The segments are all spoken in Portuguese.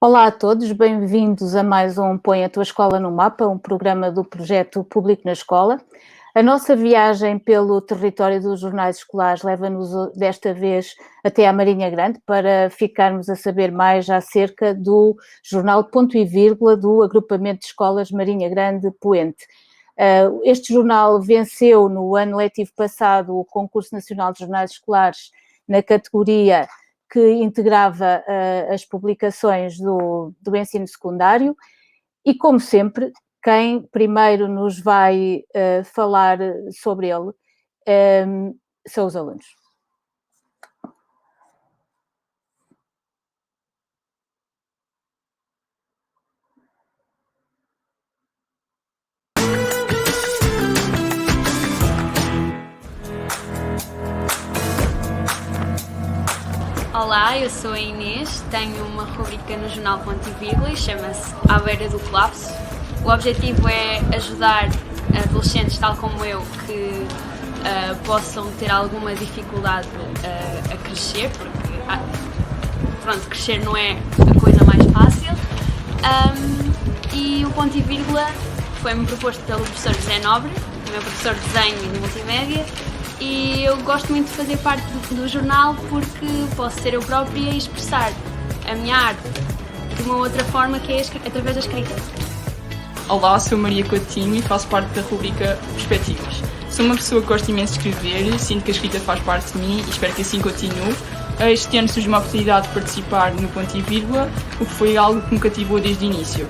Olá a todos, bem-vindos a mais um Põe a Tua Escola no Mapa, um programa do projeto Público na Escola. A nossa viagem pelo território dos jornais escolares leva-nos desta vez até à Marinha Grande para ficarmos a saber mais acerca do jornal Ponto e Vírgula do Agrupamento de Escolas Marinha Grande Poente. Este jornal venceu no ano letivo passado o Concurso Nacional de Jornais Escolares na categoria que integrava as publicações do ensino secundário e, como sempre, quem primeiro nos vai falar sobre ele são os alunos. Olá, eu sou a Inês, tenho uma rubrica no jornal Ponto e Vírgula e chama-se À Beira do Colapso. O objetivo é ajudar adolescentes, tal como eu, que possam ter alguma dificuldade a crescer, porque crescer não é a coisa mais fácil. E o Ponto e Vírgula foi-me proposto pelo professor José Nobre, o meu professor de desenho e de multimédia. E eu gosto muito de fazer parte do jornal porque posso ser eu própria e expressar a minha arte de uma outra forma, que é através da escrita. Olá, sou Maria Coutinho e faço parte da rubrica Perspectivas. Sou uma pessoa que gosta imenso de escrever, sinto que a escrita faz parte de mim e espero que assim continue. Este ano surgiu uma oportunidade de participar no Ponto e Vírgula, o que foi algo que me cativou desde o início.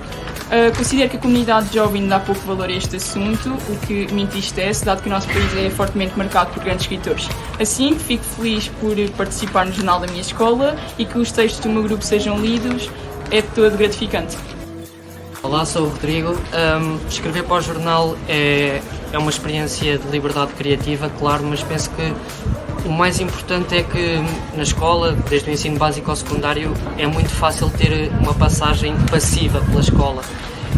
Considero que a comunidade jovem dá pouco valor a este assunto, o que me entristece, dado que o nosso país é fortemente marcado por grandes escritores. Assim, fico feliz por participar no jornal da minha escola e que os textos do meu grupo sejam lidos, é todo gratificante. Olá, sou o Rodrigo. Escrever para o jornal é uma experiência de liberdade criativa, claro, mas penso que o mais importante é que na escola, desde o ensino básico ao secundário, é muito fácil ter uma passagem passiva pela escola.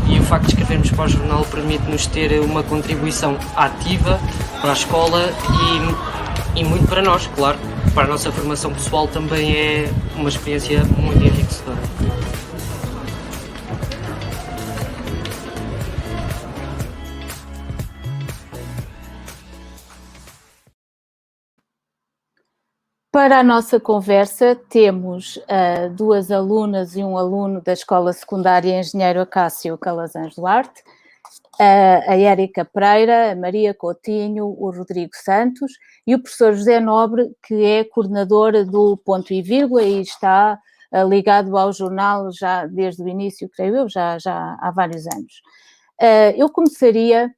E o facto de escrevermos para o jornal permite-nos ter uma contribuição ativa para a escola e muito para nós, claro. Para a nossa formação pessoal também é uma experiência muito enriquecedora. Para a nossa conversa, temos duas alunas e um aluno da Escola Secundária Engenheiro Acácio Calazans Duarte, a Érica Pereira, a Maria Coutinho, o Rodrigo Santos e o professor José Nobre, que é coordenador do Ponto e Vírgula e está ligado ao jornal já desde o início, creio eu, já há vários anos. Eu começaria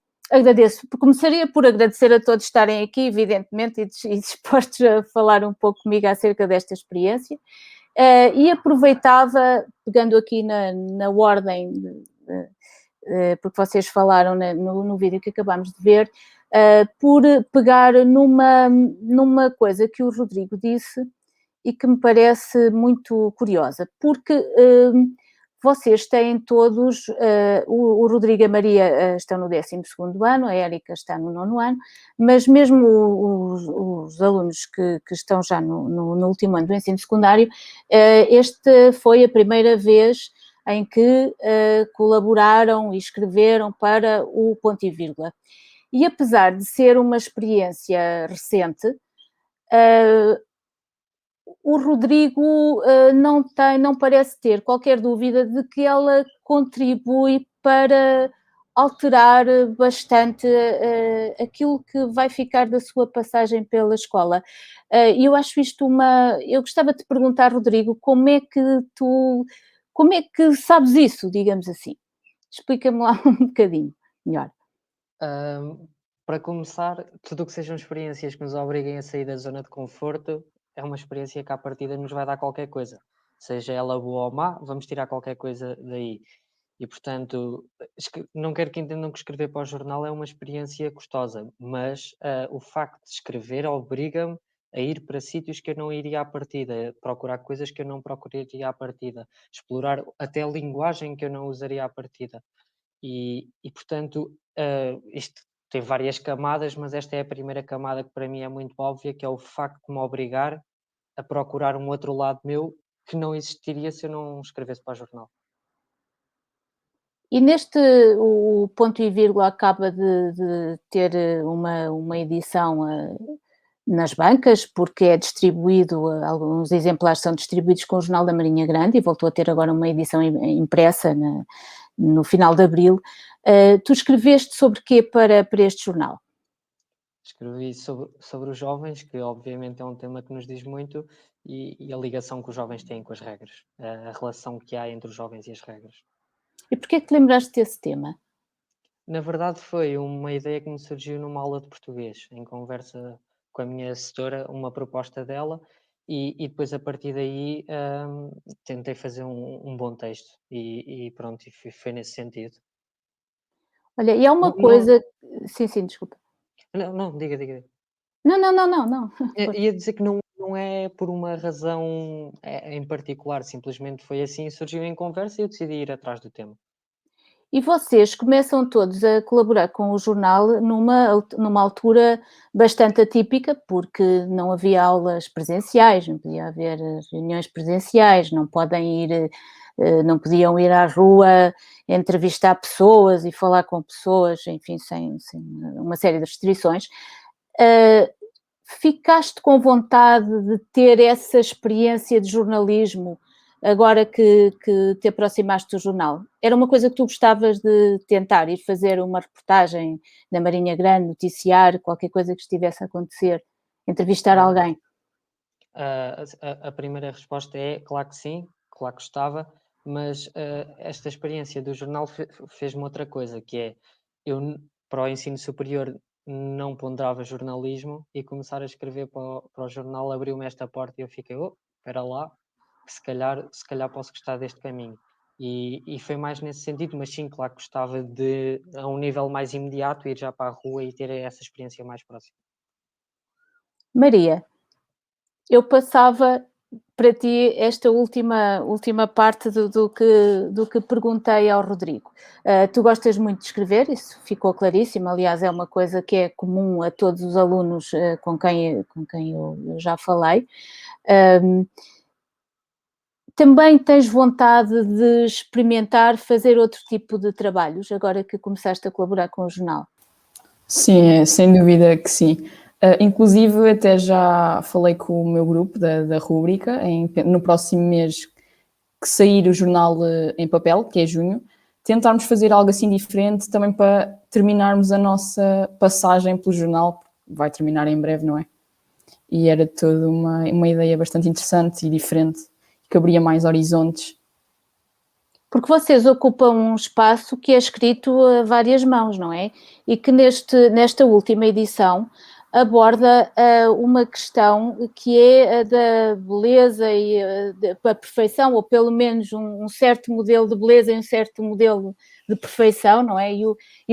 por agradecer a todos estarem aqui, evidentemente, e dispostos a falar um pouco comigo acerca desta experiência. E aproveitava, pegando aqui na ordem, porque vocês falaram no vídeo que acabámos de ver, por pegar numa coisa que o Rodrigo disse e que me parece muito curiosa, porque vocês têm todos, o Rodrigo e a Maria estão no 12º ano, a Érica está no 9º ano, mas mesmo os alunos que estão já no último ano do ensino secundário, este foi a primeira vez em que colaboraram e escreveram para o Ponto e Vírgula. E apesar de ser uma experiência recente, o Rodrigo não parece ter qualquer dúvida de que ela contribui para alterar bastante aquilo que vai ficar da sua passagem pela escola. E eu acho isto Eu gostava de te perguntar, Rodrigo, como é que sabes isso, digamos assim? Explica-me lá um bocadinho melhor. Para começar, tudo o que sejam experiências que nos obriguem a sair da zona de conforto é uma experiência que à partida nos vai dar qualquer coisa. Seja ela boa ou má, vamos tirar qualquer coisa daí. E, portanto, não quero que entendam que escrever para o jornal é uma experiência custosa, mas o facto de escrever obriga-me a ir para sítios que eu não iria à partida, procurar coisas que eu não procuraria à partida, explorar até a linguagem que eu não usaria à partida. E portanto, isto tem várias camadas, mas esta é a primeira camada que para mim é muito óbvia, que é o facto de me obrigar a procurar um outro lado meu que não existiria se eu não escrevesse para o jornal. E o Ponto e Vírgula acaba de ter uma edição nas bancas, porque é distribuído, alguns exemplares são distribuídos com o Jornal da Marinha Grande e voltou a ter agora uma edição impressa no final de abril. Tu escreveste sobre quê para este jornal? Escrevi sobre os jovens, que obviamente é um tema que nos diz muito, e a ligação que os jovens têm com as regras, a relação que há entre os jovens e as regras. E porquê que te lembraste desse tema? Na verdade foi uma ideia que me surgiu numa aula de português, em conversa com a minha assessora, uma proposta dela, e depois a partir daí tentei fazer um bom texto e pronto, e foi nesse sentido. Olha, e há uma Não, coisa... Sim, desculpa. não, diga. Não. Ia dizer que não é por uma razão em particular, simplesmente foi assim, surgiu em conversa e eu decidi ir atrás do tema. E vocês começam todos a colaborar com o jornal numa altura bastante atípica, porque não havia aulas presenciais, não podia haver reuniões presenciais, não podiam ir à rua entrevistar pessoas e falar com pessoas, enfim, sem uma série de restrições. Ficaste com vontade de ter essa experiência de jornalismo agora que te aproximaste do jornal? Era uma coisa que tu gostavas de tentar, ir fazer uma reportagem na Marinha Grande, noticiar qualquer coisa que estivesse a acontecer, entrevistar alguém? A primeira resposta é claro que sim, claro que gostava, mas esta experiência do jornal fez-me outra coisa, que é eu para o ensino superior não ponderava jornalismo e começar a escrever para o jornal abriu-me esta porta e eu fiquei, espera lá, que se calhar posso gostar deste caminho. E foi mais nesse sentido, mas sim, claro que gostava de, a um nível mais imediato, ir já para a rua e ter essa experiência mais próxima. Maria, eu passava para ti esta última parte do que perguntei ao Rodrigo. Tu gostas muito de escrever, isso ficou claríssimo, aliás é uma coisa que é comum a todos os alunos com quem eu já falei. Também tens vontade de experimentar fazer outro tipo de trabalhos, agora que começaste a colaborar com o jornal? Sim, sem dúvida que sim. Inclusive, até já falei com o meu grupo da rúbrica, no próximo mês que sair o jornal em papel, que é junho, tentarmos fazer algo assim diferente também para terminarmos a nossa passagem pelo jornal, vai terminar em breve, não é? E era toda uma ideia bastante interessante e diferente, que abria mais horizontes. Porque vocês ocupam um espaço que é escrito a várias mãos, não é? E que nesta última edição aborda uma questão que é a da beleza e da perfeição, ou pelo menos um certo modelo de beleza e um certo modelo de perfeição, não é? E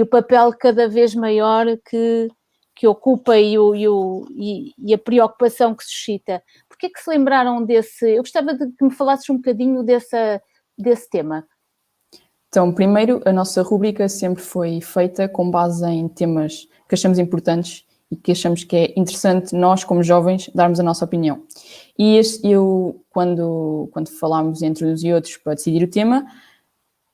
o papel cada vez maior que ocupa e a preocupação que suscita. Porquê que se lembraram desse... Eu gostava de que me falasses um bocadinho desse tema. Então, primeiro, a nossa rúbrica sempre foi feita com base em temas que achamos importantes e que achamos que é interessante nós, como jovens, darmos a nossa opinião. E quando falámos entre uns e outros para decidir o tema,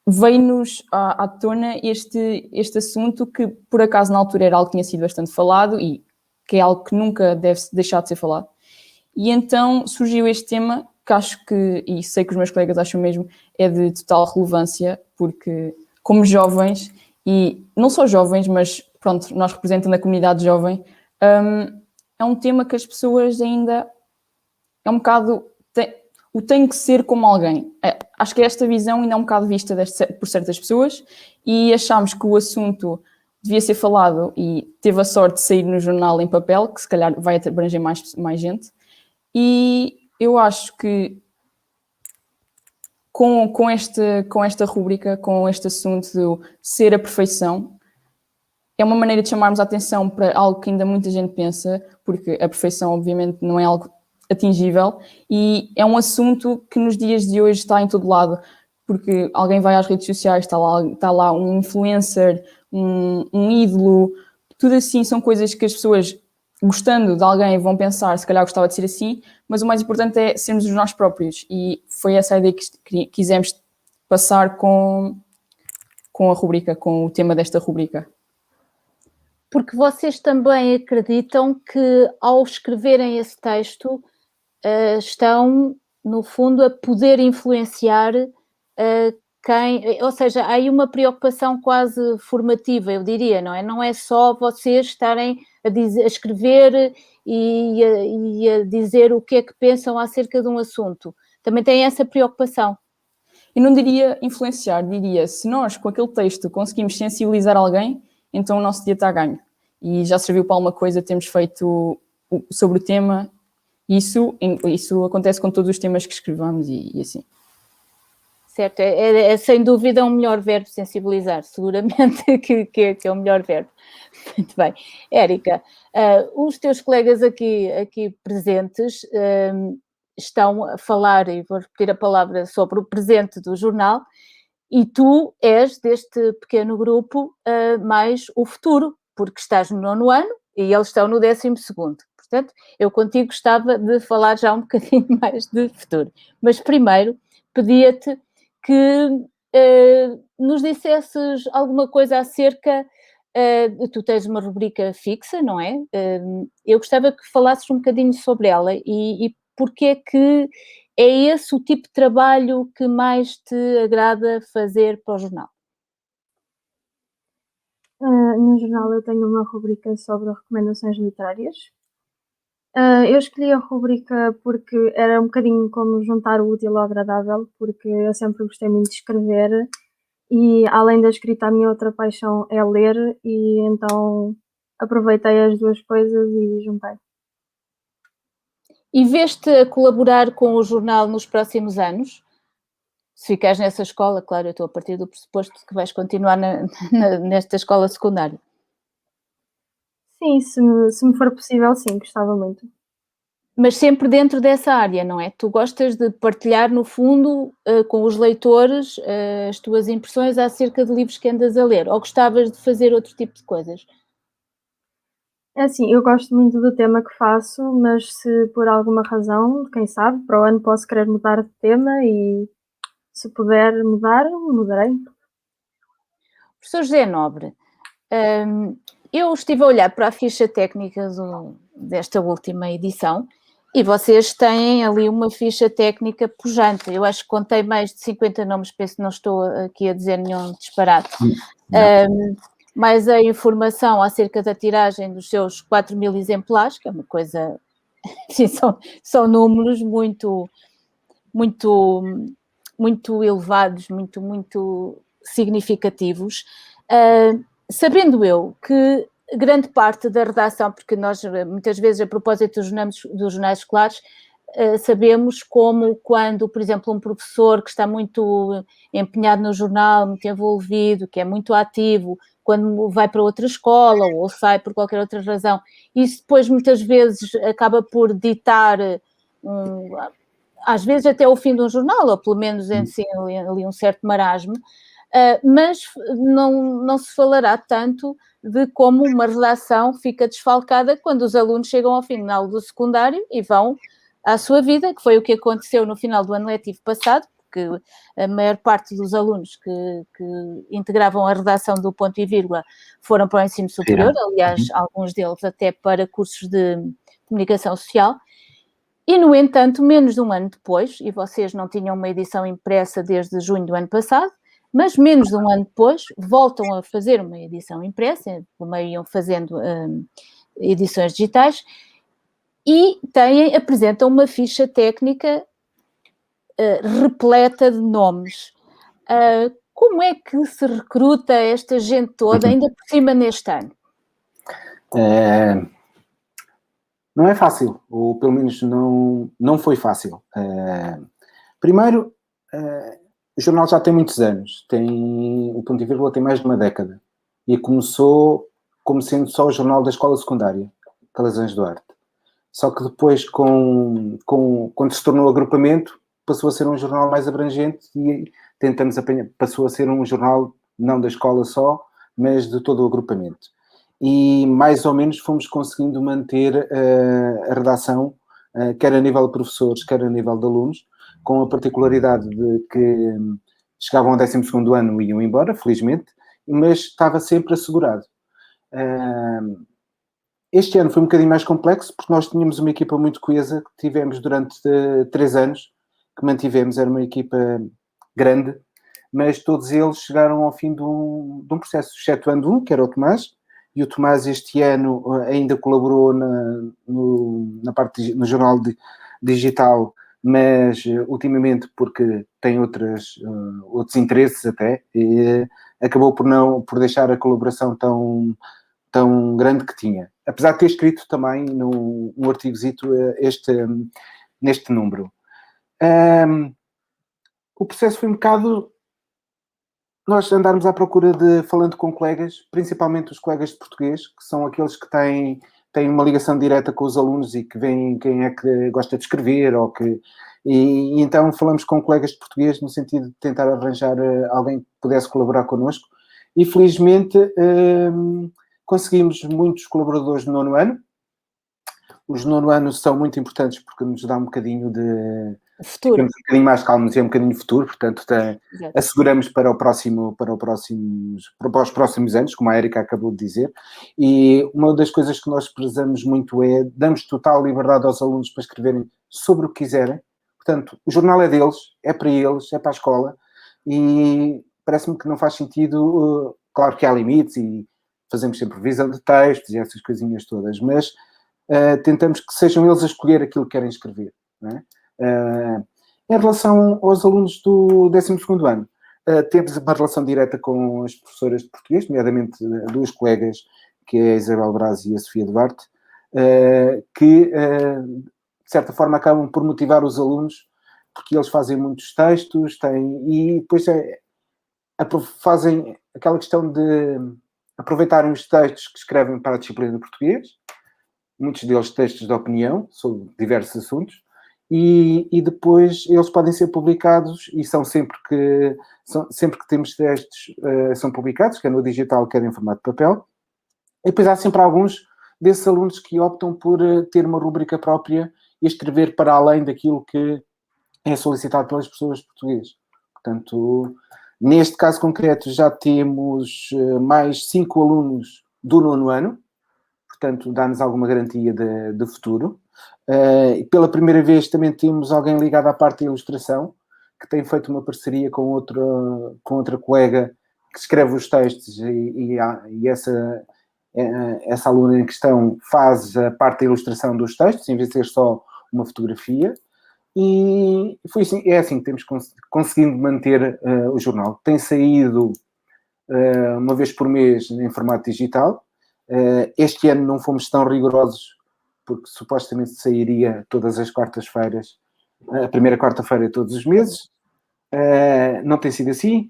veio-nos à tona este assunto que, por acaso, na altura era algo que tinha sido bastante falado e que é algo que nunca deve deixar de ser falado. E então surgiu este tema que acho que, e sei que os meus colegas acham mesmo, é de total relevância, porque como jovens, e não só jovens, mas pronto, nós representando a comunidade jovem, é um tema que as pessoas ainda é um bocado... O tem que ser como alguém. Acho que esta visão ainda é um bocado vista por certas pessoas e achámos que o assunto devia ser falado e teve a sorte de sair no jornal em papel, que se calhar vai abranger mais gente. E eu acho que com esta rúbrica, com este assunto de ser a perfeição, é uma maneira de chamarmos a atenção para algo que ainda muita gente pensa, porque a perfeição obviamente não é algo atingível e é um assunto que nos dias de hoje está em todo lado, porque alguém vai às redes sociais, está lá um influencer, um ídolo, tudo assim são coisas que as pessoas gostando de alguém, vão pensar, se calhar gostava de ser assim, mas o mais importante é sermos os nós próprios. E foi essa a ideia que quisemos passar com a rubrica, com o tema desta rubrica. Porque vocês também acreditam que, ao escreverem esse texto, estão, no fundo, a poder influenciar quem... Ou seja, há aí uma preocupação quase formativa, eu diria, não é? Não é só vocês estarem a escrever e a dizer o que é que pensam acerca de um assunto. Também tem essa preocupação. Eu não diria influenciar, diria, se nós, com aquele texto, conseguimos sensibilizar alguém, então o nosso dia está a ganho. E já serviu para alguma coisa, temos feito sobre o tema. Isso acontece com todos os temas que escrevamos e assim. Certo, é sem dúvida um melhor verbo sensibilizar, seguramente que é o melhor verbo. Muito bem. Érica, os teus colegas aqui presentes estão a falar, e vou repetir a palavra, sobre o presente do jornal, e tu és, deste pequeno grupo, mais o futuro, porque estás no 9º ano e eles estão no 12º. Portanto, eu contigo gostava de falar já um bocadinho mais de futuro. Mas primeiro, pedia-te que nos dissesses alguma coisa acerca... tu tens uma rubrica fixa, não é? Eu gostava que falasses um bocadinho sobre ela e porque é que é esse o tipo de trabalho que mais te agrada fazer para o jornal? No jornal eu tenho uma rubrica sobre recomendações literárias. Eu escolhi a rubrica porque era um bocadinho como juntar o útil ao agradável, porque eu sempre gostei muito de escrever e, além da escrita, a minha outra paixão é ler e então aproveitei as duas coisas e juntei. E vês-te a colaborar com o jornal nos próximos anos? Se ficares nessa escola, claro, eu estou a partir do pressuposto que vais continuar nesta escola secundária. Sim, se me for possível, sim, gostava muito. Mas sempre dentro dessa área, não é? Tu gostas de partilhar, no fundo, com os leitores as tuas impressões acerca de livros que andas a ler, ou gostavas de fazer outro tipo de coisas? É assim, eu gosto muito do tema que faço, mas se por alguma razão, quem sabe, para o ano posso querer mudar de tema e se puder mudar, mudarei. Professor José Nobre, eu estive a olhar para a ficha técnica desta última edição e vocês têm ali uma ficha técnica pujante. Eu acho que contei mais de 50 nomes, penso que não estou aqui a dizer nenhum disparate. Mas a informação acerca da tiragem dos seus 4.000 exemplares, que é uma coisa... são números muito elevados, muito significativos. Sabendo eu que grande parte da redação, porque nós muitas vezes a propósito dos jornais escolares, sabemos como quando, por exemplo, um professor que está muito empenhado no jornal, muito envolvido, que é muito ativo, quando vai para outra escola ou sai por qualquer outra razão, isso depois muitas vezes acaba por ditar às vezes até o fim de um jornal, ou pelo menos ali um certo marasmo, mas não se falará tanto de como uma redação fica desfalcada quando os alunos chegam ao final do secundário e vão à sua vida, que foi o que aconteceu no final do ano letivo passado, porque a maior parte dos alunos que integravam a redação do ponto e vírgula foram para o ensino superior, aliás, alguns deles até para cursos de comunicação social. E, no entanto, menos de um ano depois, e vocês não tinham uma edição impressa desde junho do ano passado, mas menos de um ano depois voltam a fazer uma edição impressa, pelo meio iam fazendo edições digitais, e apresentam uma ficha técnica repleta de nomes. Como é que se recruta esta gente toda, ainda por cima neste ano? Não é fácil, ou pelo menos não foi fácil. Primeiro, o jornal já tem muitos anos, o Ponto e Vírgula tem mais de uma década, e começou como sendo só o jornal da escola secundária, Calazans Duarte. Só que depois, quando se tornou agrupamento, passou a ser um jornal mais abrangente e passou a ser um jornal não da escola só, mas de todo o agrupamento. e mais ou menos fomos conseguindo manter a redação, quer a nível de professores, quer a nível de alunos, com a particularidade de que chegavam ao 12º ano e iam embora, felizmente, mas estava sempre assegurado. Este ano foi um bocadinho mais complexo, porque nós tínhamos uma equipa muito coesa, que tivemos durante 3 anos, que mantivemos, era uma equipa grande, mas todos eles chegaram ao fim de um processo, excetuando um, que era o Tomás, e o Tomás este ano ainda colaborou na parte no jornal digital, mas ultimamente porque tem outros interesses até, e acabou por deixar a colaboração tão grande que tinha. Apesar de ter escrito também num artigozito neste número. O processo foi um bocado nós andarmos à procura falando com colegas, principalmente os colegas de português, que são aqueles que têm uma ligação direta com os alunos e que veem quem é que gosta de escrever, e então falamos com colegas de português no sentido de tentar arranjar alguém que pudesse colaborar connosco, e felizmente conseguimos muitos colaboradores no 9º ano. Os 9º ano são muito importantes porque nos dá um bocadinho de... Futuro. Ficamos um bocadinho mais calmos e um bocadinho futuro, portanto asseguramos para os próximos anos, como a Érica acabou de dizer, e uma das coisas que nós prezamos muito é damos total liberdade aos alunos para escreverem sobre o que quiserem. Portanto, o jornal é deles, é para eles, é para a escola, e parece-me que não faz sentido, claro que há limites e fazemos sempre revisão de textos e essas coisinhas todas, mas tentamos que sejam eles a escolher aquilo que querem escrever, não é? Em relação aos alunos do 12º ano, temos uma relação direta com as professoras de português, nomeadamente 2 colegas, que é a Isabel Braz e a Sofia Duarte, que, de certa forma, acabam por motivar os alunos, porque eles fazem muitos textos, e depois fazem aquela questão de aproveitarem os textos que escrevem para a disciplina de português, muitos deles textos de opinião sobre diversos assuntos, e depois eles podem ser publicados, e são sempre que temos textos, são publicados, quer no digital, quer em formato de papel. E depois há sempre alguns desses alunos que optam por ter uma rúbrica própria e escrever para além daquilo que é solicitado pelas pessoas portuguesas. Portanto, neste caso concreto já temos mais 5 alunos do 9º ano, portanto dá-nos alguma garantia de futuro. E pela primeira vez também temos alguém ligado à parte da ilustração, que tem feito uma parceria com outra colega que escreve os textos, e essa aluna em questão faz a parte da ilustração dos textos, em vez de ser só uma fotografia. E foi assim, é assim que temos conseguindo manter o jornal. Tem saído uma vez por mês em formato digital. Este ano não fomos tão rigorosos, porque supostamente sairia todas as quartas-feiras, a primeira quarta-feira de todos os meses. Não tem sido assim.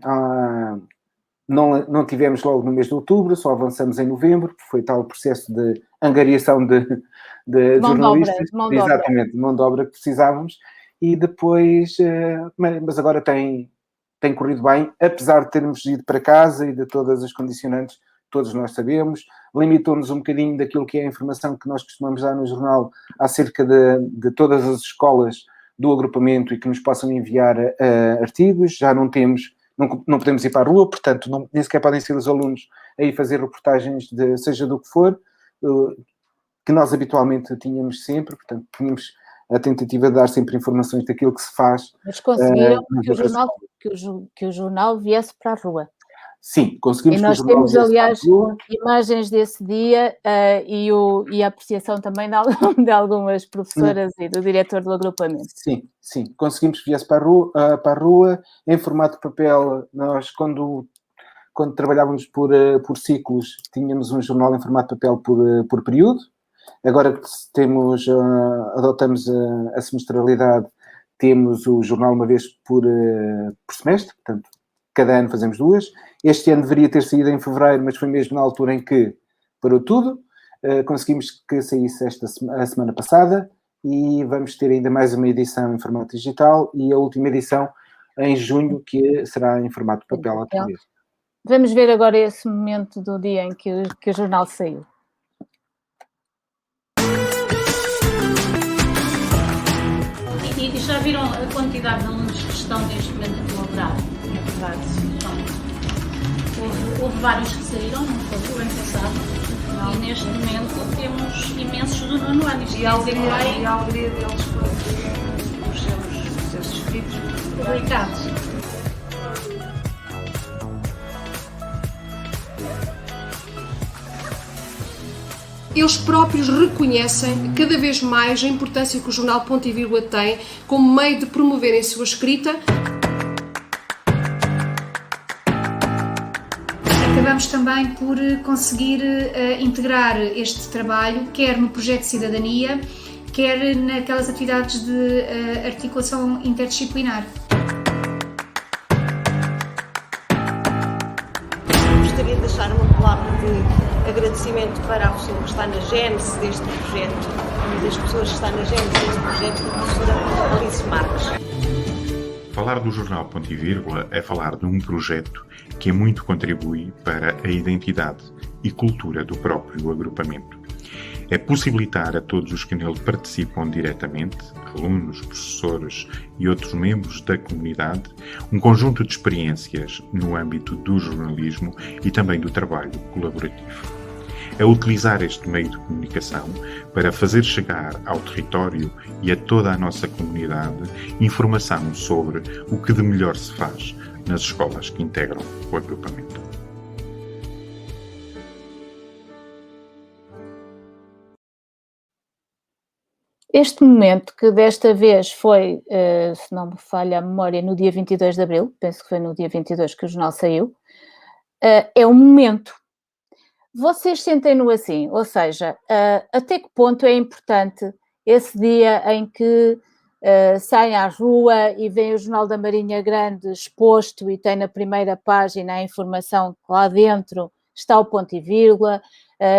Não tivemos logo no mês de outubro, só avançamos em novembro, foi tal o processo de angariação de jornalistas. Exatamente, de mão de obra que precisávamos. E depois, mas agora tem corrido bem, apesar de termos ido para casa e de todas as condicionantes, todos nós sabemos, limitou-nos um bocadinho daquilo que é a informação que nós costumamos dar no jornal acerca de todas as escolas do agrupamento e que nos possam enviar artigos. Já não podemos ir para a rua, portanto, nem sequer podem ser os alunos aí fazer reportagens seja do que for, que nós habitualmente tínhamos sempre, portanto, tínhamos a tentativa de dar sempre informações daquilo que se faz. Mas conseguiram que o jornal viesse para a rua. Sim, conseguimos. E nós temos, aliás, imagens desse dia e a apreciação também de algumas professoras e do diretor do agrupamento. Sim, conseguimos que viesse para a rua, em formato de papel. Nós, quando trabalhávamos por ciclos, tínhamos um jornal em formato de papel por período. Agora que adotamos a semestralidade, temos o jornal uma vez por semestre, portanto, cada ano fazemos 2. Este ano deveria ter saído em fevereiro, mas foi mesmo na altura em que parou tudo. Conseguimos que saísse a semana passada e vamos ter ainda mais uma edição em formato digital e a última edição em junho, que será em formato de papel outra vez. Vamos ver agora esse momento do dia em que o jornal saiu. E já viram a quantidade de alunos que estão neste momento a colaborar? É verdade. Então, houve vários que saíram, não foi? O ano passado. E neste momento temos imensos do nono ano. E a alegria deles por os seus escritos publicados. Eles próprios reconhecem cada vez mais a importância que o jornal Ponto e Vírgula tem como meio de promoverem a sua escrita. Acabamos também por conseguir integrar este trabalho, quer no projeto de cidadania, quer naquelas atividades de articulação interdisciplinar. Gostaria de deixar uma palavra de agradecimento para a pessoa que está na gênese deste projeto, uma das pessoas que está na gênese deste projeto, a professora Alice Marques. Falar do jornal Ponto e Vírgula é falar de um projeto que muito contribui para a identidade e cultura do próprio agrupamento. É possibilitar a todos os que nele participam diretamente, alunos, professores e outros membros da comunidade, um conjunto de experiências no âmbito do jornalismo e também do trabalho colaborativo. É utilizar este meio de comunicação para fazer chegar ao território e a toda a nossa comunidade informação sobre o que de melhor se faz nas escolas que integram o agrupamento. Este momento, que desta vez foi, se não me falha a memória, no dia 22 de abril, penso que foi no dia 22 que o jornal saiu, é um momento. Vocês sentem-no assim, ou seja, até que ponto é importante esse dia em que saem à rua e veem o Jornal da Marinha Grande exposto e tem na primeira página a informação que lá dentro está o ponto e vírgula,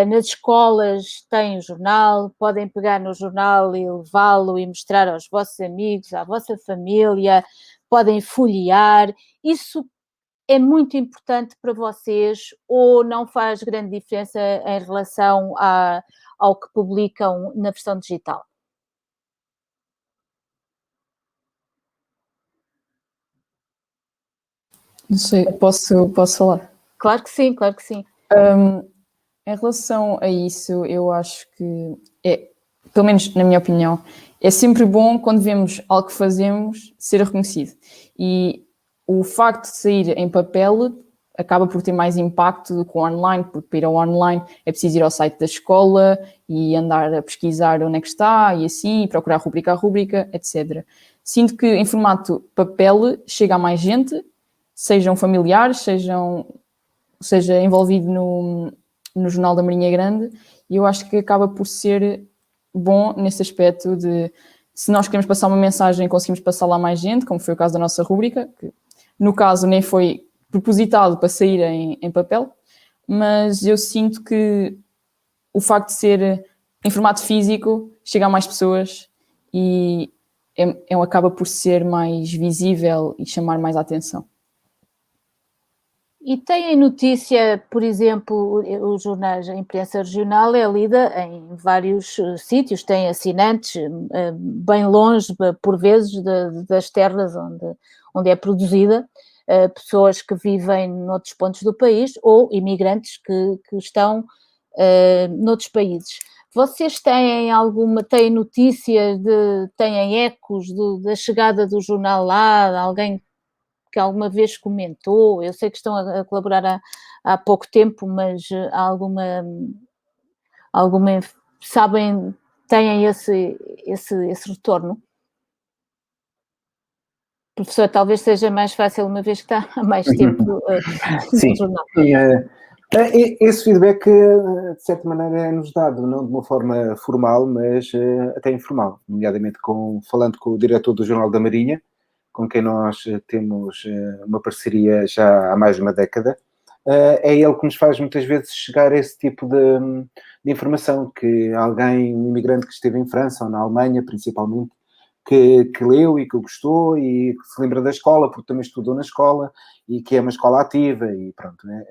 nas escolas têm o jornal, podem pegar no jornal e levá-lo e mostrar aos vossos amigos, à vossa família, podem folhear. Isso é muito importante para vocês ou não faz grande diferença em relação ao que publicam na versão digital? Não sei, posso falar? Claro que sim, claro que sim. Em relação a isso, eu acho que, pelo menos na minha opinião, é sempre bom quando vemos algo que fazemos ser reconhecido. E o facto de sair em papel acaba por ter mais impacto do que o online, porque para ir ao online é preciso ir ao site da escola e andar a pesquisar onde é que está e assim, procurar rubrica a rubrica, etc. Sinto que em formato papel chega a mais gente, sejam familiares, seja envolvido no Jornal da Marinha Grande, e eu acho que acaba por ser bom nesse aspecto de, se nós queremos passar uma mensagem, conseguimos passar lá mais gente, como foi o caso da nossa rubrica, que no caso nem foi propositado para sair em papel, mas eu sinto que o facto de ser em formato físico chega a mais pessoas e acaba por ser mais visível e chamar mais a atenção. E têm notícia, por exemplo, os jornais, a imprensa regional é lida em vários sítios, tem assinantes bem longe, por vezes, das terras onde é produzida, pessoas que vivem noutros pontos do país ou imigrantes que estão noutros países. Vocês têm notícias, têm ecos da chegada do jornal lá, de alguém que alguma vez comentou? Eu sei que estão a colaborar há pouco tempo, mas alguma sabem, têm esse retorno? Professor, talvez seja mais fácil, uma vez que está há mais tempo no jornal. Esse feedback, de certa maneira, é-nos dado, não de uma forma formal, mas até informal, nomeadamente falando com o diretor do Jornal da Marinha, com quem nós temos uma parceria já há mais de uma década. É ele que nos faz muitas vezes chegar a esse tipo de informação, que alguém, um imigrante que esteve em França ou na Alemanha, principalmente, que leu e que gostou e que se lembra da escola, porque também estudou na escola e que é uma escola ativa e pronto, né?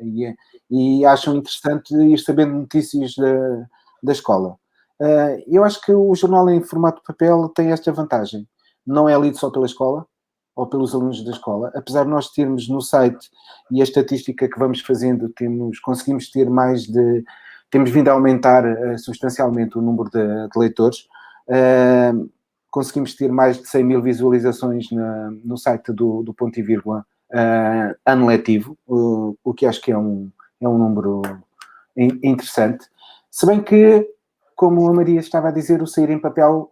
E acham interessante ir sabendo notícias da escola. Eu acho que o jornal em formato de papel tem esta vantagem. Não é lido só pela escola ou pelos alunos da escola, apesar de nós termos no site e a estatística que vamos fazendo, conseguimos ter temos vindo a aumentar substancialmente o número de leitores. Conseguimos ter mais de 100 mil visualizações no site do Ponto e Vírgula ano letivo, o que acho que é um número interessante. Se bem que, como a Maria estava a dizer, o sair em papel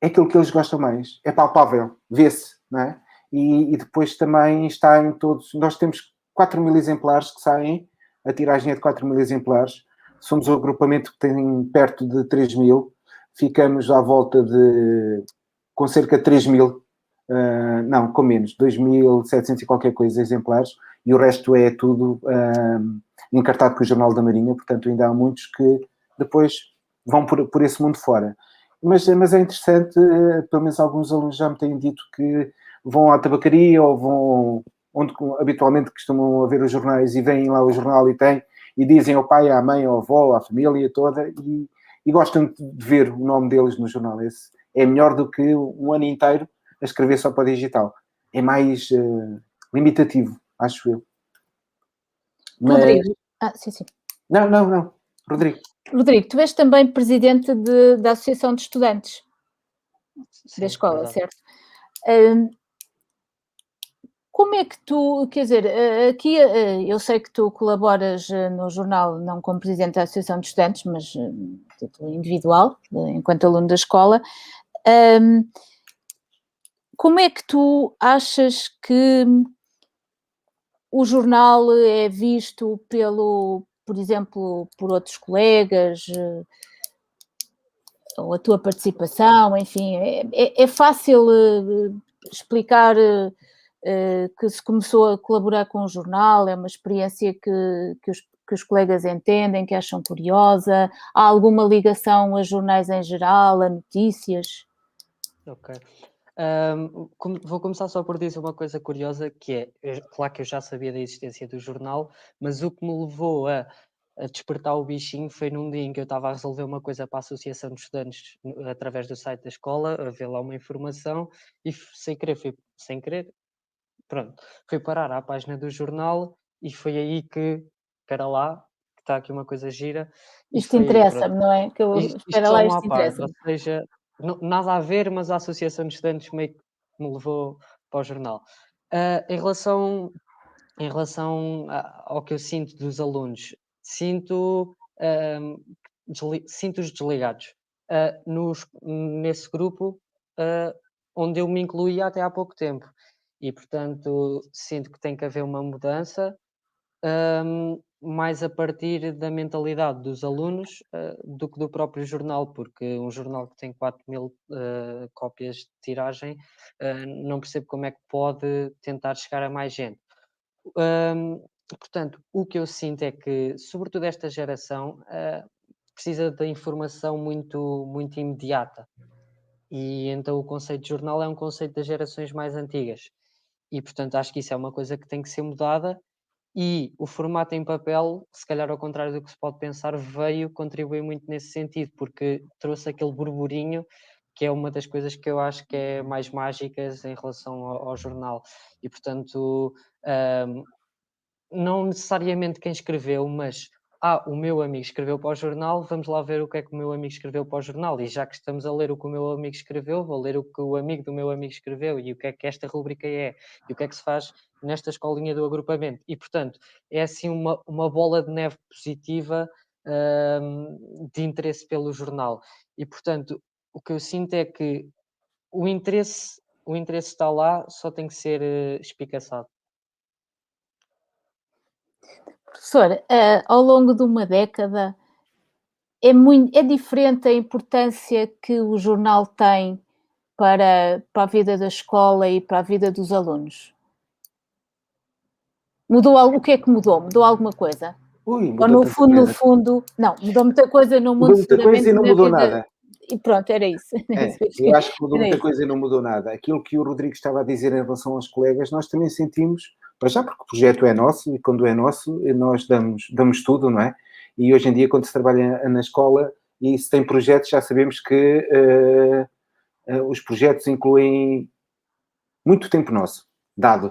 é aquilo que eles gostam mais. É palpável, vê-se, não é? E depois também está em todos... Nós temos 4 mil exemplares que saem, a tiragem é de 4 mil exemplares. Somos o agrupamento que tem perto de 3 mil. Ficamos à volta com cerca de 3 mil, não, com menos, 2.700 e qualquer coisa exemplares, e o resto é tudo encartado com o Jornal da Marinha, portanto ainda há muitos que depois vão por esse mundo fora. Mas é interessante, pelo menos alguns alunos já me têm dito que vão à tabacaria ou vão onde habitualmente costumam ver os jornais e veem lá o jornal e dizem ao pai, à mãe, ao avô, à família toda e gostam de ver o nome deles no jornal. Esse é melhor do que um ano inteiro a escrever só para digital. É mais limitativo, acho eu. Rodrigo. Sim. Não. Rodrigo, tu és também presidente da Associação de Estudantes da escola, certo? Como é que tu, quer dizer, aqui eu sei que tu colaboras no jornal não como presidente da Associação de Estudantes, mas título individual, enquanto aluno da escola. Como é que tu achas que o jornal é visto por exemplo, por outros colegas, ou a tua participação, enfim, é fácil explicar que se começou a colaborar com o jornal, é uma experiência que os colegas entendem, que acham curiosa, há alguma ligação a jornais em geral, a notícias? Ok. Vou começar só por dizer uma coisa curiosa, que é, claro que eu já sabia da existência do jornal, mas o que me levou a despertar o bichinho foi num dia em que eu estava a resolver uma coisa para a Associação de Estudantes através do site da escola, a ver lá uma informação e sem querer, pronto, fui parar à página do jornal e foi aí que, espera lá, que está aqui uma coisa gira. Isto interessa-me, não é? Espera lá, isto interessa-me. Ou seja, nada a ver, mas a Associação de Estudantes meio que me levou para o jornal. Em relação ao que eu sinto dos alunos, sinto-os desligados. Nesse grupo onde eu me incluía até há pouco tempo. E, portanto, sinto que tem que haver uma mudança mais a partir da mentalidade dos alunos do que do próprio jornal, porque um jornal que tem 4 mil cópias de tiragem, não percebo como é que pode tentar chegar a mais gente. Portanto, o que eu sinto é que, sobretudo esta geração, precisa de informação muito, muito imediata. E então o conceito de jornal é um conceito das gerações mais antigas. E, portanto, acho que isso é uma coisa que tem que ser mudada. E o formato em papel, se calhar ao contrário do que se pode pensar, veio contribuir muito nesse sentido, porque trouxe aquele burburinho, que é uma das coisas que eu acho que é mais mágicas em relação ao jornal. E, portanto, não necessariamente quem escreveu, mas o meu amigo escreveu para o jornal, vamos lá ver o que é que o meu amigo escreveu para o jornal. E já que estamos a ler o que o meu amigo escreveu, vou ler o que o amigo do meu amigo escreveu e o que é que esta rubrica é, e o que é que se faz nesta escolinha do agrupamento. E, portanto, é assim uma bola de neve positiva de interesse pelo jornal. E, portanto, o que eu sinto é que o interesse está lá, só tem que ser espicaçado. Professor, ao longo de uma década, é diferente a importância que o jornal tem para a vida da escola e para a vida dos alunos? O que é que mudou? Mudou alguma coisa? Ou no fundo, não, mudou muita coisa no mundo, seguramente, e não mudou nada. E pronto, era isso. Eu acho que mudou Era muita isso. coisa e não mudou nada. Aquilo que o Rodrigo estava a dizer em relação aos colegas, nós também sentimos, para já porque o projeto é nosso, e quando é nosso, nós damos tudo, não é? E hoje em dia, quando se trabalha na escola e se tem projetos, já sabemos que os projetos incluem muito tempo nosso, dado,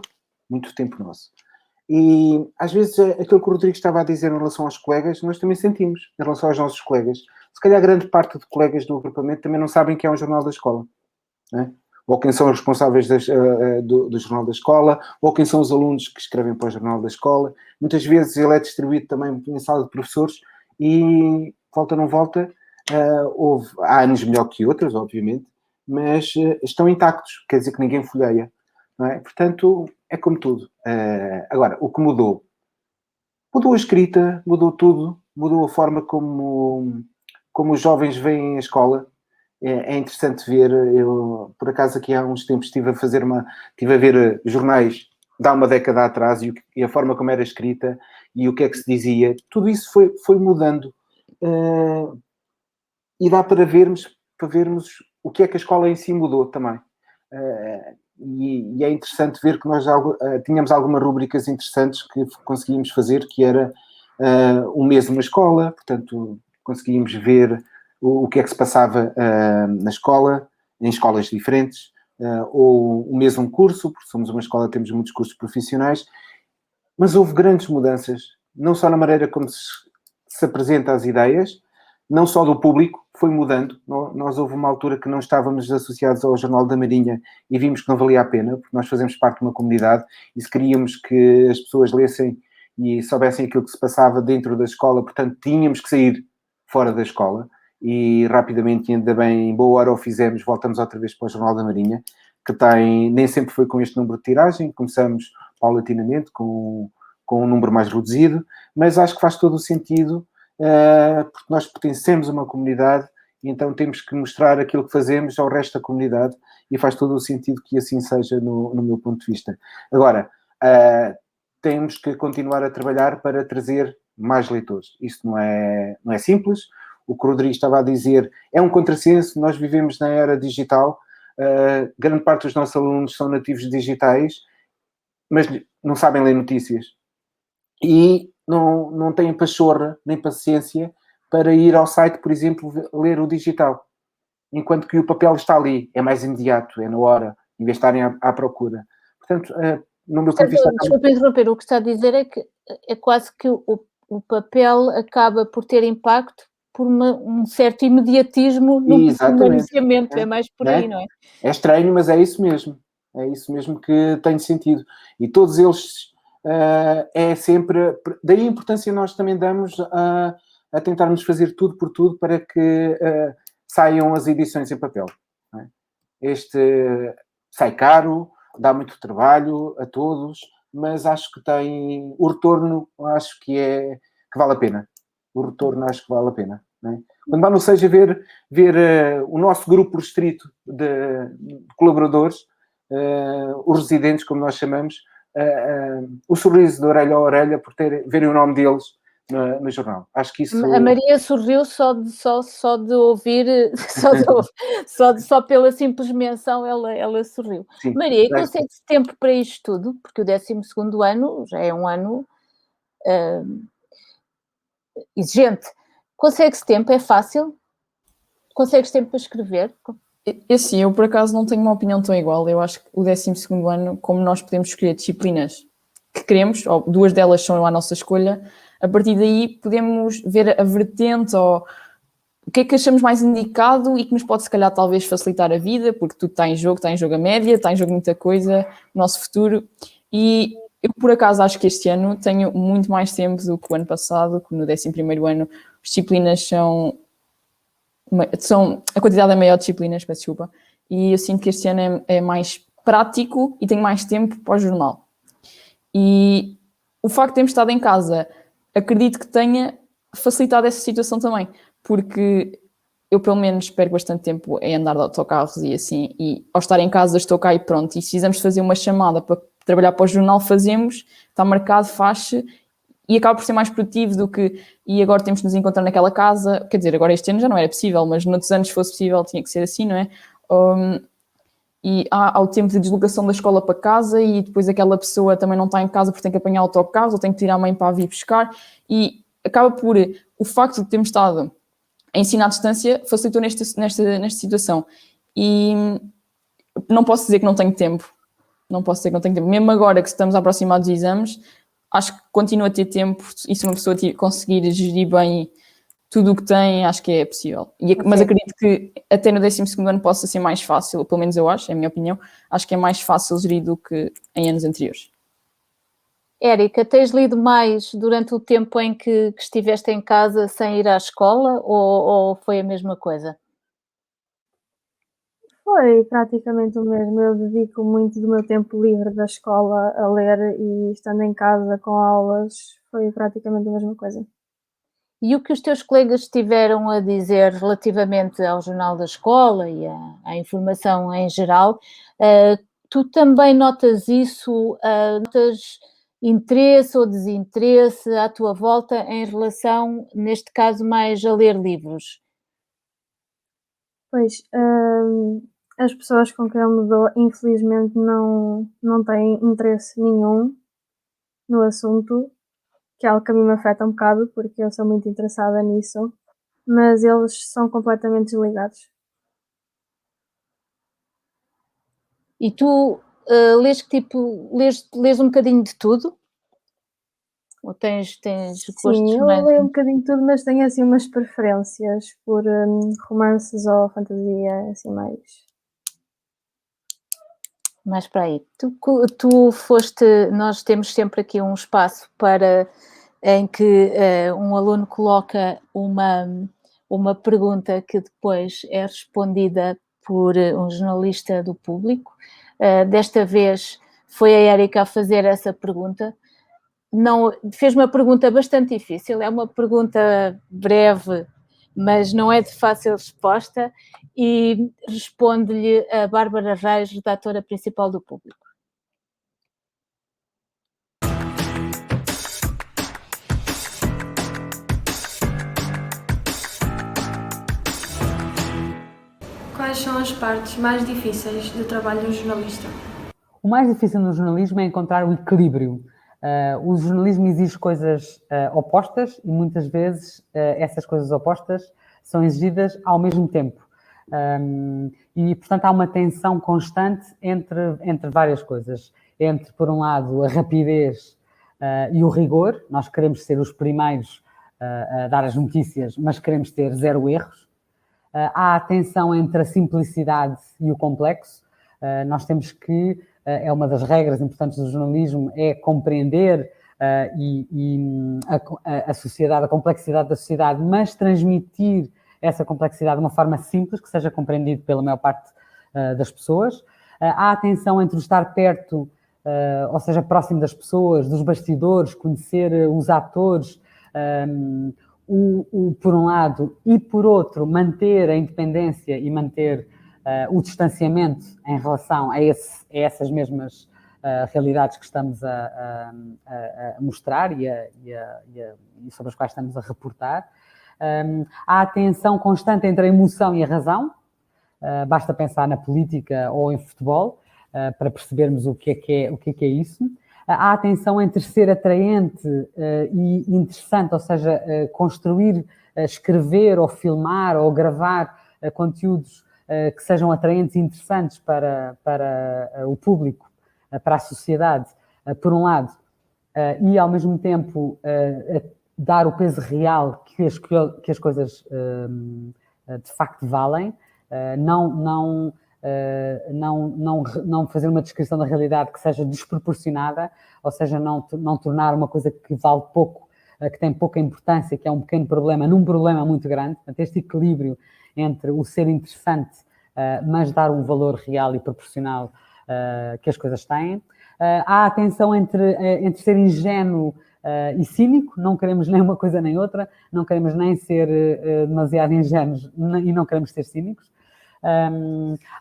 muito tempo nosso. E às vezes aquilo que o Rodrigo estava a dizer em relação aos colegas, nós também sentimos, em relação aos nossos colegas. Se calhar grande parte de colegas do agrupamento também não sabem que é um jornal da escola, não é? Ou quem são os responsáveis do jornal da escola, ou quem são os alunos que escrevem para o jornal da escola. Muitas vezes ele é distribuído também em sala de professores e, volta ou não volta, há anos melhor que outros, obviamente, mas estão intactos, quer dizer que ninguém folheia, não é? Portanto, é como tudo. Agora, o que mudou? Mudou a escrita, mudou tudo, mudou a forma como os jovens veem a escola. É interessante ver, eu por acaso aqui há uns tempos estive a ver jornais de há uma década atrás e a forma como era escrita e o que é que se dizia, tudo isso foi mudando. E dá para vermos o que é que a escola em si mudou também. E é interessante ver que nós tínhamos algumas rúbricas interessantes que conseguimos fazer, que era um mês numa escola, portanto conseguimos ver o que é que se passava na escola, em escolas diferentes, ou o mesmo curso, porque somos uma escola, temos muitos cursos profissionais, mas houve grandes mudanças, não só na maneira como se apresenta as ideias, não só do público, foi mudando. Nós houve uma altura que não estávamos associados ao Jornal da Marinha e vimos que não valia a pena, porque nós fazemos parte de uma comunidade e se queríamos que as pessoas lessem e soubessem aquilo que se passava dentro da escola, portanto tínhamos que sair fora da escola e rapidamente, ainda bem, em boa hora o fizemos, voltamos outra vez para o Jornal da Marinha, que nem sempre foi com este número de tiragem, começamos paulatinamente com um número mais reduzido, mas acho que faz todo o sentido, porque nós pertencemos a uma comunidade e então temos que mostrar aquilo que fazemos ao resto da comunidade e faz todo o sentido que assim seja no meu ponto de vista. Agora, temos que continuar a trabalhar para trazer mais leitores. Isto não é simples. O que o Rodrigo estava a dizer é um contrassenso. Nós vivemos na era digital. Grande parte dos nossos alunos são nativos digitais, mas não sabem ler notícias. E não têm pachorra nem paciência para ir ao site, por exemplo, ler o digital. Enquanto que o papel está ali, é mais imediato, é na hora, em vez de estarem à procura. Portanto, no meu ponto de vista... Desculpa interromper, o que está a dizer é que é quase que o papel acaba por ter impacto por um certo imediatismo no pronunciamento, é mais por aí, não é? É estranho, mas é isso mesmo. É isso mesmo que tem sentido. E todos eles... é sempre... Daí a importância nós também damos a tentarmos fazer tudo por tudo para que saiam as edições em papel. Não é? Este sai caro, dá muito trabalho a todos, mas acho que tem... O retorno, acho que vale a pena. O retorno acho que vale a pena. Não é? Quando vá, não seja ver o nosso grupo restrito de colaboradores, os residentes, como nós chamamos, o sorriso de orelha a orelha por verem o nome deles no jornal. Acho que isso... A Maria sorriu só de ouvir, só pela simples menção ela sorriu. Sim, Maria, e consegue-se tempo para isto tudo? Porque o 12º ano já é um ano exigente. Consegue-se tempo? É fácil? Consegues tempo para escrever? Assim, eu por acaso não tenho uma opinião tão igual. Eu acho que o 12º ano, como nós podemos escolher disciplinas que queremos, ou 2 delas são a nossa escolha, a partir daí podemos ver a vertente ou o que é que achamos mais indicado e que nos pode, se calhar, talvez facilitar a vida, porque tudo está em jogo a média, está em jogo muita coisa, o nosso futuro. E eu, por acaso, acho que este ano tenho muito mais tempo do que o ano passado, que no 11º ano as disciplinas a quantidade é maior de disciplinas, peço desculpa, e eu sinto que este ano é mais prático e tenho mais tempo para o jornal. E o facto de termos estado em casa, acredito que tenha facilitado essa situação também, porque eu pelo menos perco bastante tempo em andar de autocarros e assim, e ao estar em casa estou cá e pronto, e se precisamos fazer uma chamada para trabalhar para o jornal, fazemos, está marcado, faz-se, e acaba por ser mais produtivo do que e agora temos de nos encontrar naquela casa, quer dizer, agora este ano já não era possível, mas noutros anos se fosse possível tinha que ser assim, não é? E há o tempo de deslocação da escola para casa e depois aquela pessoa também não está em casa porque tem que apanhar autocarro ou tem que tirar a mãe para a vir buscar e acaba por o facto de termos estado a ensinar à distância facilitou nesta situação e não posso dizer que não tenho tempo, mesmo agora que estamos a aproximar dos exames, acho que continua a ter tempo e se uma pessoa conseguir gerir bem tudo o que tem, acho que é possível. Mas acredito que até no 12º ano possa ser mais fácil, pelo menos eu acho, é a minha opinião, acho que é mais fácil gerir do que em anos anteriores. Érica, tens lido mais durante o tempo em que estiveste em casa sem ir à escola ou foi a mesma coisa? Foi praticamente o mesmo. Eu dedico muito do meu tempo livre da escola a ler e estando em casa com aulas foi praticamente a mesma coisa. E o que os teus colegas tiveram a dizer relativamente ao jornal da escola e à informação em geral, tu também notas isso, notas interesse ou desinteresse à tua volta em relação, neste caso, mais a ler livros? Pois, as pessoas com quem eu me dou, infelizmente, não têm interesse nenhum no assunto, que é algo que a mim me afeta um bocado, porque eu sou muito interessada nisso, mas eles são completamente desligados. E tu lês que tipo, lês um bocadinho de tudo? Ou tens gostos Sim, eu mais... leio um bocadinho de tudo, mas tenho assim umas preferências por romances ou fantasia, assim mais para aí. Tu foste, nós temos sempre aqui um espaço em que um aluno coloca uma pergunta que depois é respondida por um jornalista do Público. Desta vez foi a Érica a fazer essa pergunta. Fez uma pergunta bastante difícil, é uma pergunta breve, mas não é de fácil resposta, e responde-lhe a Bárbara Reis, redatora principal do Público. Quais são as partes mais difíceis do trabalho de um jornalista? O mais difícil no jornalismo é encontrar o equilíbrio. O jornalismo exige coisas opostas e muitas vezes essas coisas opostas são exigidas ao mesmo tempo. E, portanto, há uma tensão constante entre várias coisas. Entre, por um lado, a rapidez e o rigor. Nós queremos ser os primeiros a dar as notícias, mas queremos ter 0 erros. Há a tensão entre a simplicidade e o complexo. Nós temos que, é uma das regras importantes do jornalismo, é compreender a sociedade, a complexidade da sociedade, mas transmitir essa complexidade de uma forma simples, que seja compreendido pela maior parte das pessoas. Há a tensão entre o estar perto, ou seja, próximo das pessoas, dos bastidores, conhecer os atores, por um lado, e por outro, manter a independência e manter o distanciamento em relação a essas mesmas realidades que estamos a mostrar e sobre as quais estamos a reportar. Há a tensão constante entre a emoção e a razão. Basta pensar na política ou em futebol para percebermos o que é isso. Há a tensão entre ser atraente e interessante, ou seja, construir, escrever ou filmar ou gravar conteúdos que sejam atraentes e interessantes para o público, para a sociedade, por um lado, e ao mesmo tempo dar o peso real que as coisas de facto valem, não fazer uma descrição da realidade que seja desproporcionada, ou seja, não tornar uma coisa que vale pouco, que tem pouca importância, que é um pequeno problema, num problema muito grande. Portanto, este equilíbrio entre o ser interessante, mas dar um valor real e proporcional que as coisas têm. Há a tensão entre ser ingênuo e cínico, não queremos nem uma coisa nem outra, não queremos nem ser demasiado ingênuos e não queremos ser cínicos.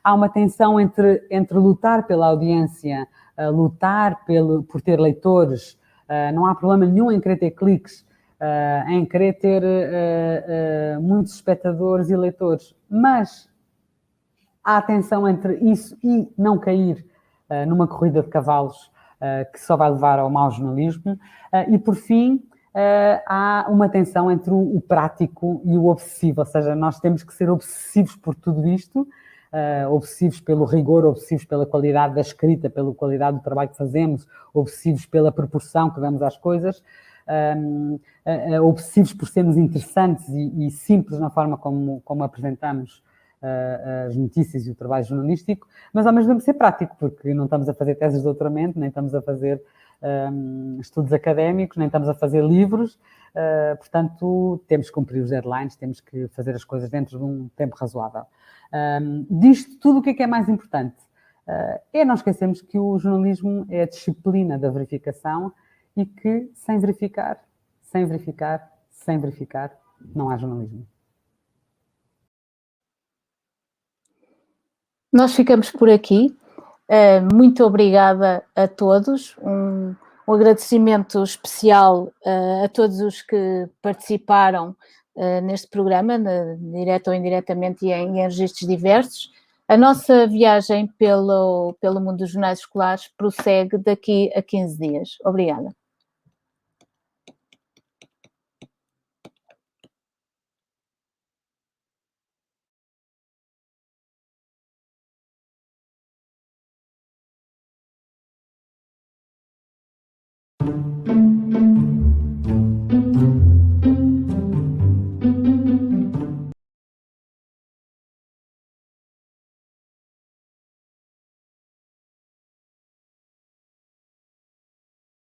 Há uma tensão entre lutar pela audiência, lutar por ter leitores não há problema nenhum em querer ter cliques, em querer ter muitos espectadores e leitores, mas há tensão entre isso e não cair numa corrida de cavalos que só vai levar ao mau jornalismo. E, por fim, há uma tensão entre o prático e o obsessivo, ou seja, nós temos que ser obsessivos por tudo isto, obsessivos pelo rigor, obsessivos pela qualidade da escrita, pela qualidade do trabalho que fazemos, obsessivos pela proporção que damos às coisas, obsessivos por sermos interessantes e simples na forma como apresentamos as notícias e o trabalho jornalístico, mas ao mesmo tempo ser prático, porque não estamos a fazer teses de doutoramento, nem estamos a fazer estudos académicos, nem estamos a fazer livros, portanto temos que cumprir os deadlines, temos que fazer as coisas dentro de um tempo razoável. Disto tudo, o que é mais importante? Não esquecemos que o jornalismo é a disciplina da verificação e que sem verificar, não há jornalismo. Nós ficamos por aqui. Muito obrigada a todos. Um agradecimento especial a todos os que participaram neste programa, direto ou indiretamente e em registros diversos. A nossa viagem pelo mundo dos jornais escolares prossegue daqui a 15 dias. Obrigada.